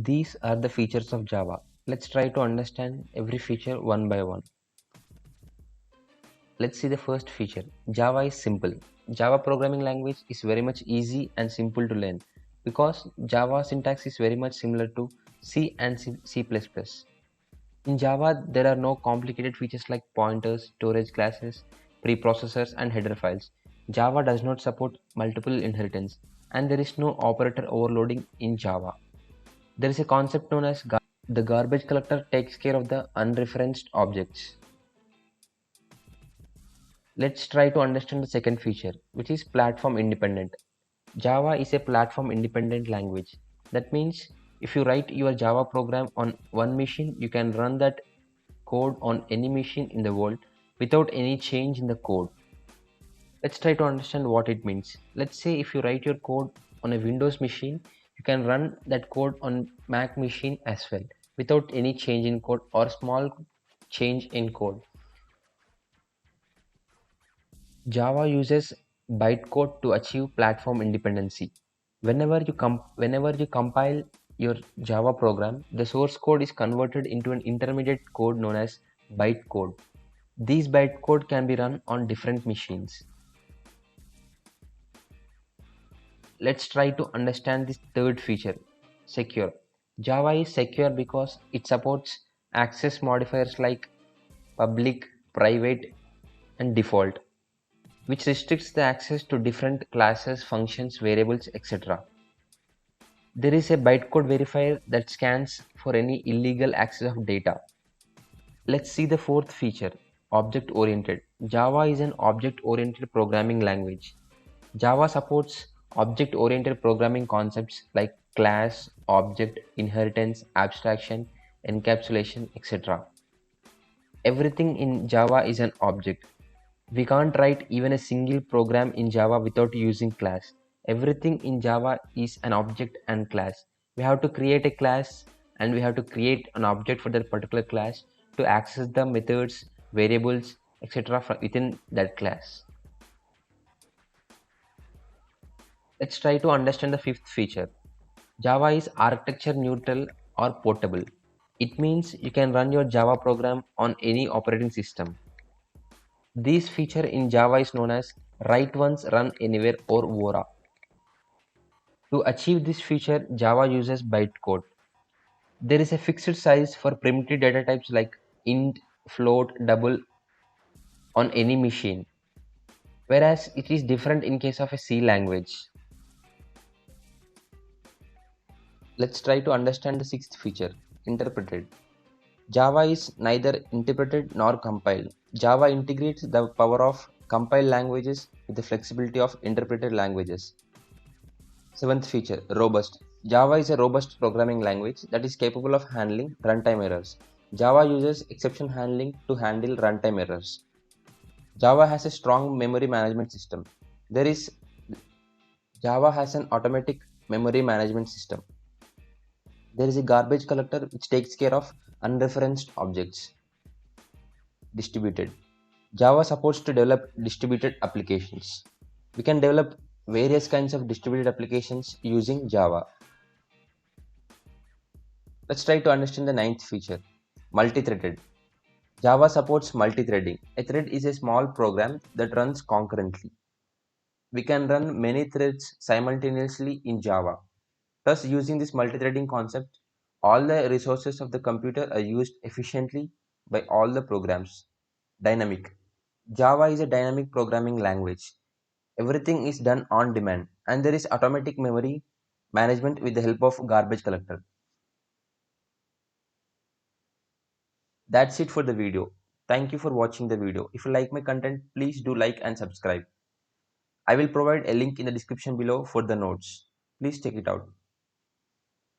These are the features of Java. Let's try to understand every feature one by one. Let's see the first feature. Java is simple. Java programming language is very much easy and simple to learn because Java syntax is very much similar to C and C++. In Java, there are no complicated features like pointers, storage classes, preprocessors, and header files. Java does not support multiple inheritance, and there is no operator overloading in Java. There is a concept known as the garbage collector takes care of the unreferenced objects. Let's try to understand the second feature, which is platform independent. Java is a platform independent language. That means if you write your Java program on one machine, you can run that code on any machine in the world without any change in the code. Let's try to understand what it means. Let's say if you write your code on a Windows machine, you can run that code on Mac machine as well without any change in code or small change in code. Java uses bytecode to achieve platform independency. Whenever you compile your Java program, the source code is converted into an intermediate code known as bytecode. These bytecode can be run on different machines. Let's try to understand this third feature, secure. Java is secure because it supports access modifiers like public, private, and default, which restricts the access to different classes, functions, variables, etc. There is a bytecode verifier that scans for any illegal access of data. Let's see the fourth feature, object-oriented. Java is an object-oriented programming language. Java supports object-oriented programming concepts like class, object, inheritance, abstraction, encapsulation, etc. Everything in Java is an object. We can't write even a single program in Java without using class. Everything in Java is an object and class. We have to create a class and we have to create an object for that particular class to access the methods, variables, etc. within that class. Let's try to understand the fifth feature. Java is architecture neutral or portable. It means you can run your Java program on any operating system. This feature in Java is known as write once, run anywhere or WORA. To achieve this feature, Java uses bytecode. There is a fixed size for primitive data types like int, float, double on any machine, whereas it is different in case of a C language. Let's try to understand the sixth feature, interpreted. Java is neither interpreted nor compiled. Java integrates the power of compiled languages with the flexibility of interpreted languages. Seventh feature, robust. Java is a robust programming language that is capable of handling runtime errors. Java uses exception handling to handle runtime errors. Java has a strong memory management system. There is Java has an automatic memory management system. There is a garbage collector which takes care of unreferenced objects. Distributed. Java supports to develop distributed applications. We can develop various kinds of distributed applications using Java. Let's try to understand the ninth feature, multithreaded. Java supports multithreading. A thread is a small program that runs concurrently. We can run many threads simultaneously in Java. Thus, using this multithreading concept, all the resources of the computer are used efficiently by all the programs. Dynamic. Java is a dynamic programming language. Everything is done on demand, and there is automatic memory management with the help of garbage collector. That's it for the video. Thank you for watching the video. If you like my content, please do like and subscribe. I will provide a link in the description below for the notes. Please check it out.